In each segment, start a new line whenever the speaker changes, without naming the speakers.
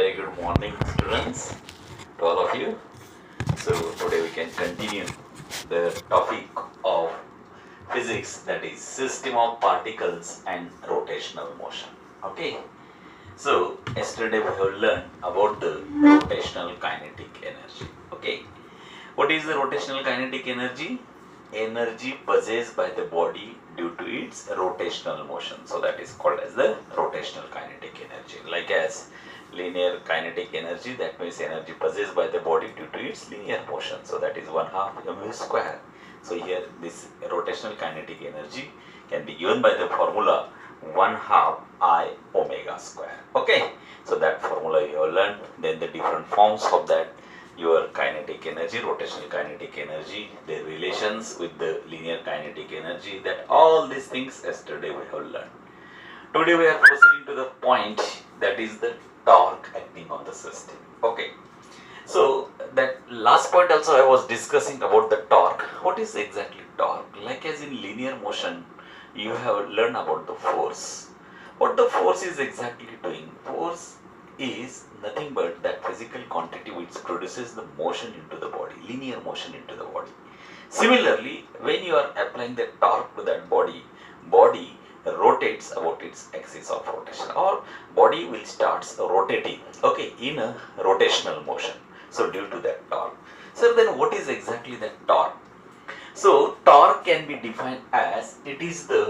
very good morning, students, to all of you. So today we can continue the topic of physics, that is system of particles and rotational motion. Okay. So yesterday we have learned about the rotational kinetic energy. Okay. What is the rotational kinetic energy? Energy possessed by the body due to its rotational motion. So that is called as the rotational kinetic energy. Like as linear kinetic energy, that means energy possessed by the body due to its linear motion. So that is 1/2 mv square. So here this rotational kinetic energy can be given by the formula 1/2 I omega square. Okay. So that formula you have learned. Then the different forms of that, your kinetic energy, rotational kinetic energy, their relations with the linear kinetic energy, that all these things yesterday we have learned. Today we are proceeding to the point, that is the torque acting on the system. Okay. So that last point also I was discussing about the torque. What is exactly torque? Like as in linear motion, you have learned about the force. What the force is exactly doing? Force is nothing but that physical quantity which produces the motion into the body, linear motion into the body. Similarly, when you are applying the torque to that body rotates about its axis of rotation, or body will starts rotating, okay, in a rotational motion. So due to that torque. So then what is exactly that torque? So torque can be defined as it is the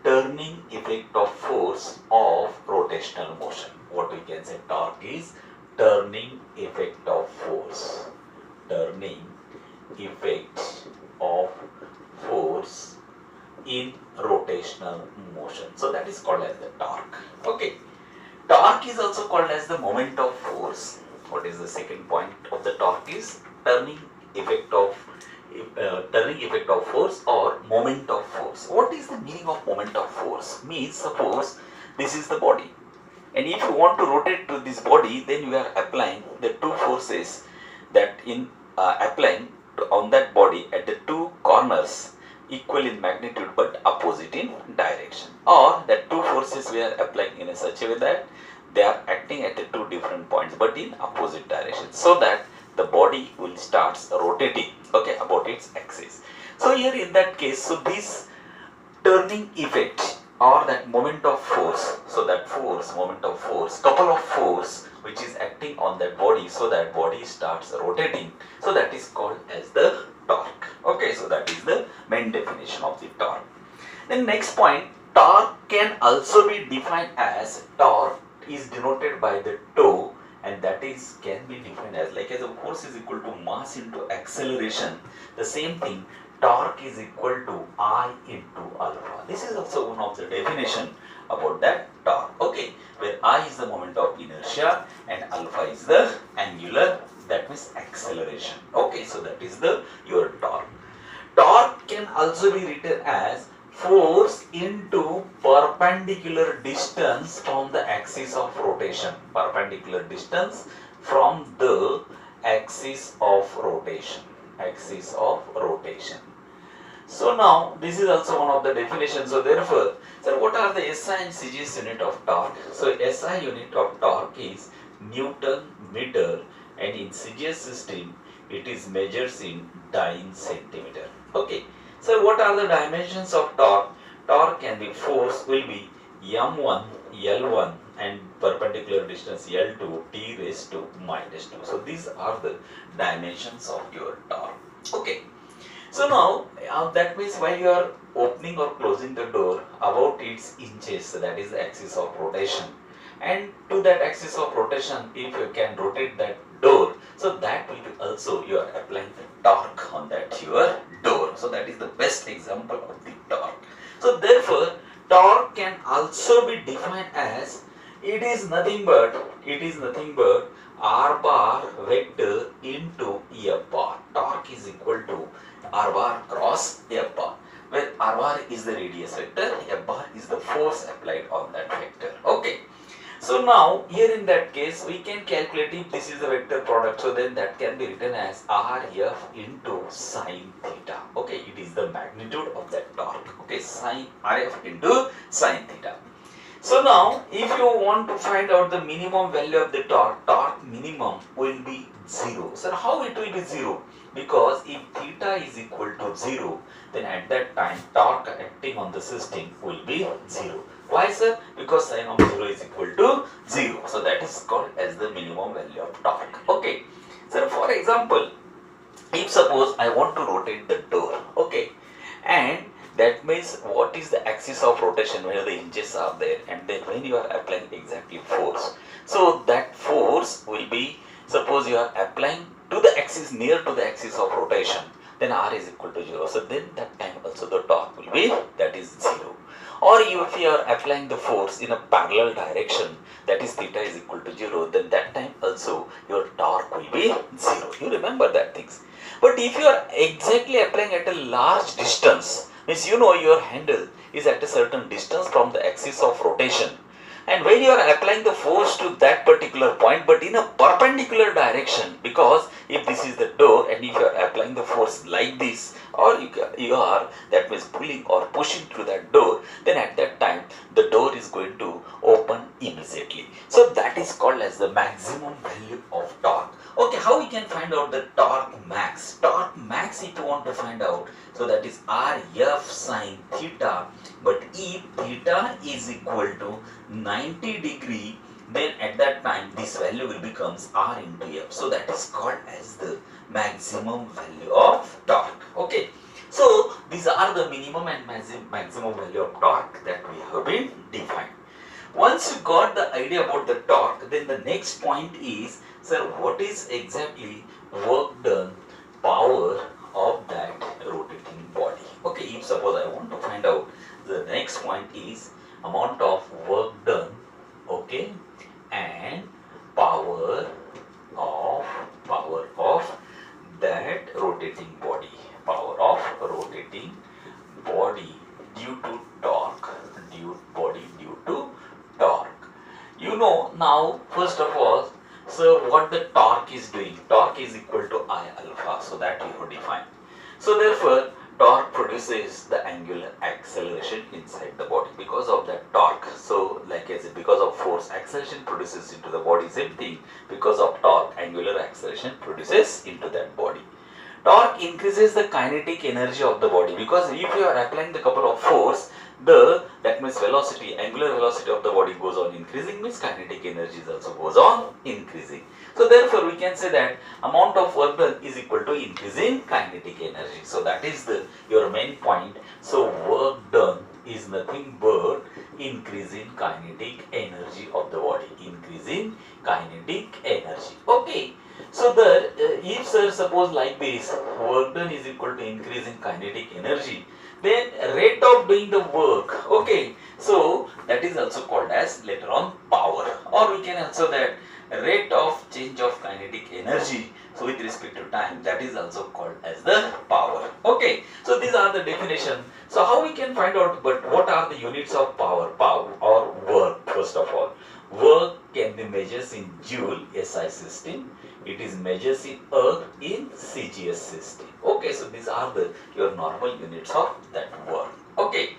turning effect of force of rotational motion. What we can say, torque is turning effect of force. Turning effect of force in rotational motion. So that is called as the torque. Okay. Torque is also called as the moment of force. What is the second point of the torque is turning effect of force or moment of force. What is the meaning of moment of force? Means suppose this is the body, and if you want to rotate to this body, then you are applying the two forces that in applying on that body at the two corners, equal in magnitude but opposite in direction, or that two forces we are applying in a such a way that they are acting at the two different points but in opposite directions, so that the body will start rotating, okay, about its axis. So here in that case, so this turning effect or that moment of force, so that force, moment of force, couple of force which is acting on that body, so that body starts rotating, so that is called as the torque. Okay, so that is the main definition of the torque. Then next point, torque can also be defined as, torque is denoted by the toe, and that is can be defined as, like as a force is equal to mass into acceleration, the same thing, torque is equal to I into alpha. This is also one of the definition about that torque. Okay, where I is the moment of inertia and alpha is the angular, that means acceleration. Okay, so that is the your torque. Torque can also be written as force into perpendicular distance from the axis of rotation. Perpendicular distance from the axis of rotation. Axis of rotation. So now this is also one of the definitions. So therefore, sir, what are the SI and CGS unit of torque? So SI unit of torque is Newton meter, and in CGS system it is measures in dyne centimeter. Okay. So what are the dimensions of torque? Torque can be, force will be M1, L1 and perpendicular distance L2, T raised to minus 2. So these are the dimensions of your torque. Okay. So now that means while you are opening or closing the door, about its inches, that is the axis of rotation. And to that axis of rotation, if you can rotate that door, so that will be also you are applying the torque on that your door. So that is the best example of the torque. So therefore, torque can also be defined as, it is nothing but R bar vector into F bar. Torque is equal to R bar cross F bar, where R bar is the radius vector, F bar is the force applied on that vector. Okay. So now here in that case we can calculate if this is the vector product, so then that can be written as RF into sine theta. Okay, it is the magnitude of that torque. Okay, sine RF into sine theta. So now if you want to find out the minimum value of the torque minimum will be 0. Sir, how it will be 0? Because if theta is equal to 0, then at that time torque acting on the system will be 0. Why, sir? Because sin of 0 is equal to 0. So that is called as the minimum value of torque. Okay. Sir, for example, if suppose I want to rotate the door, okay, and that means what is the axis of rotation where the hinges are there, and then when you are applying exactly force, so that force will be, suppose you are applying to the axis, near to the axis of rotation, then R is equal to 0. So then that time also the torque will be, that is 0. Or if you are applying the force in a parallel direction, that is theta is equal to 0, then that time also your torque will be 0. You remember that things. But if you are exactly applying at a large distance, means you know your handle is at a certain distance from the axis of rotation, and when you are applying the force to that particular point but in a perpendicular direction, because if this is the door and if you are applying the force like this, or you are, that means pulling or pushing through that door, then at that time the door is going to open immediately. So that is called as the maximum value of torque. Okay, how we can find out the torque max? Torque max, if you want to find out, so that is Rf sin theta, but if theta is equal to 90 degree, then at that time this value will becomes R into F. So that is called as the maximum value of torque. Okay, so these are the minimum and maximum value of torque that we have been defined. Once you got the idea about the torque, then the next point is, sir, what is exactly work done, power of that rotating body? Okay, if suppose I want to find out, the next point is amount of work done, okay, and power of that rotating body, power of rotating body due to torque, due to torque. You know, now first of all, so what the torque is doing, torque is equal to I alpha, so that we have defined. So therefore torque produces the angular acceleration inside the body because of that torque. So like I said, because of force, acceleration produces into the body, same thing, because of torque, angular acceleration produces into that body. Torque increases the kinetic energy of the body, because if you are applying the couple of force, that means velocity, angular velocity of the body goes on increasing, means kinetic energy also goes on increasing. So therefore we can say that amount of work done is equal to increasing kinetic energy. So that is your main point. So work done is nothing but increasing kinetic energy of the body, increasing kinetic energy. Okay. So if sir, suppose like this, work done is equal to increasing kinetic energy, then rate of doing the work, okay, so that is also called as later on power, or we can also that rate of change of kinetic energy, so with respect to time, that is also called as the power. Okay, so these are the definition. So how we can find out, but what are the units of power or work? First of all, work can be measured in joule SI system, it is measured in earth in CGS system. Okay, so these are your normal units of that work. Okay,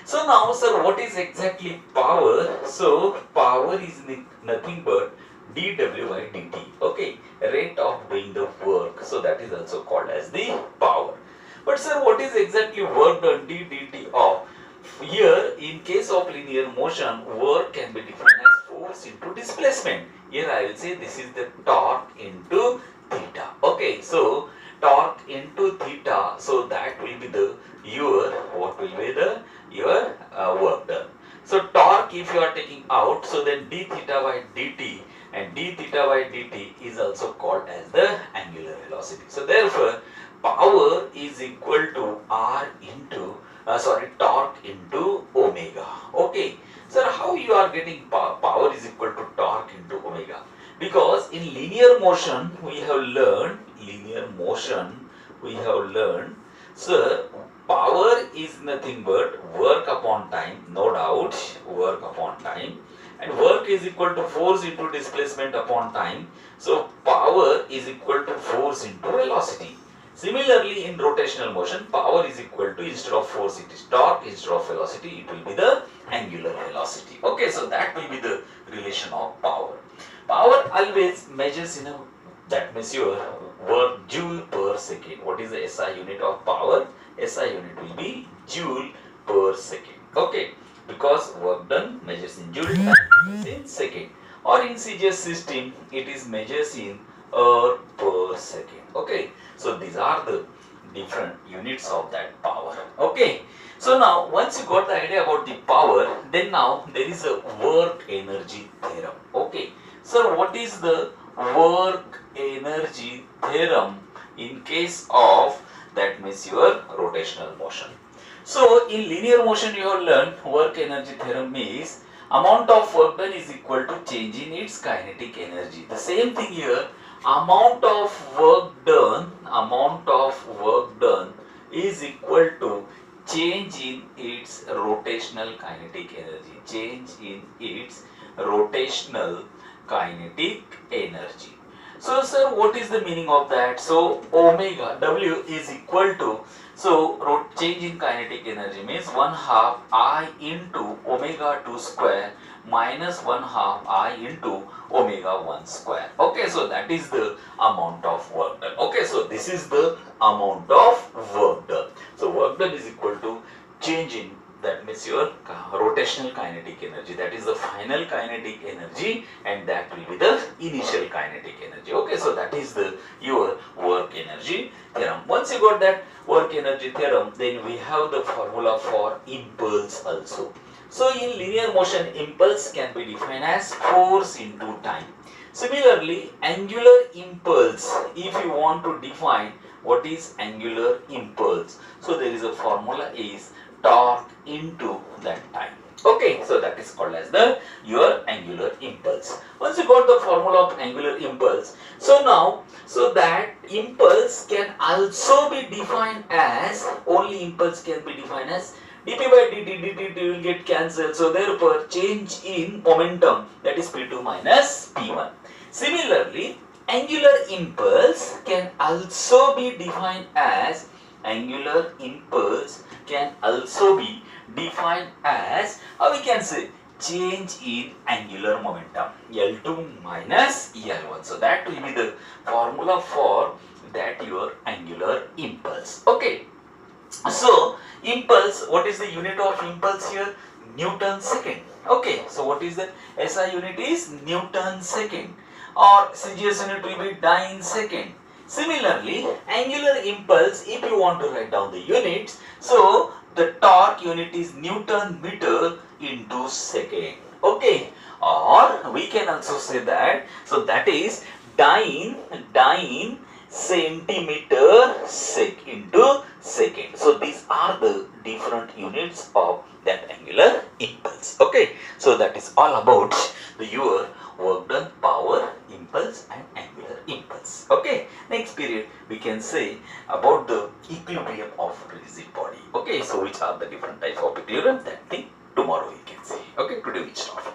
so now sir, what is exactly power? So power is nothing but dW by dt, okay, rate of doing the work, so that is also called as the power. But sir, what is exactly work done, d dt of? Here in case of linear motion, work can be defined as force into displacement. Here I will say this is the torque into theta. Okay, so torque into theta, so that will be your work done. So torque, if you are taking out, so then d theta by dt, and d theta by dt is also called as the angular velocity. So therefore power is equal to R into torque into omega. Okay, sir, how you are getting power is equal to torque into omega? Because in linear motion we have learned, sir, power is nothing but work upon time, no doubt, work upon time, and work is equal to force into displacement upon time. So power is equal to force into velocity. Similarly, in rotational motion, power is equal to, instead of force it is torque, instead of velocity it will be the angular velocity. Okay, so that will be the relation of power. Power always measures in a, that means your work joule per second. What is the SI unit of power? SI unit will be joule per second. Okay, because work done measures in joule, time measures in second. Or in CGS system, it is measures in hour per second. Okay, so these are the different units of that power. Okay, so now once you got the idea about the power, then now there is a work energy theorem. Okay, so what is the work energy theorem in case of, that means your rotational motion? So in linear motion you have learned work energy theorem is amount of work done is equal to change in its kinetic energy. The same thing here, amount of work done is equal to change in its rotational kinetic energy. Change in its rotational kinetic energy. So sir, what is the meaning of that? So omega W is equal to, so change in kinetic energy means 1/2 I into omega 2 square minus 1/2 I into omega 1 square. Okay, so that is the amount of work done. Okay, so this is the amount of work done. So work done is equal to change in, that means your rotational kinetic energy, that is the final kinetic energy, and that will be the initial kinetic energy. Okay, so that is the your work energy theorem. Once you got that work energy theorem, then we have the formula for impulse also. So in linear motion, impulse can be defined as force into time. Similarly, angular impulse, if you want to define what is angular impulse, so there is a formula is torque into that time. Okay, so that is called as the your angular impulse. Once you got the formula of angular impulse, so now, so that impulse can also be defined as, only impulse can be defined as dp by dt will get cancelled. So therefore change in momentum, that is p2 minus p1. Similarly, angular impulse can also be defined as, angular impulse can also be defined as, we can say change in angular momentum, L2 minus L1. So that will be the formula for that your angular impulse. Okay, so impulse, what is the unit of impulse here? Newton second. Okay, so what is the SI unit is Newton second, or CGS unit will be dyne second. Similarly, angular impulse, if you want to write down the units, so the torque unit is Newton meter into second. Okay, or we can also say that, so that is dyne centimeter sec into second. So these are the different units of that angular impulse. Okay, so that is all about the your work done, power, impulse and angular impulse. Okay, next period we can say about the equilibrium of rigid body. Okay, so which are the different types of equilibrium, that thing tomorrow we can see. Okay, today we stop here.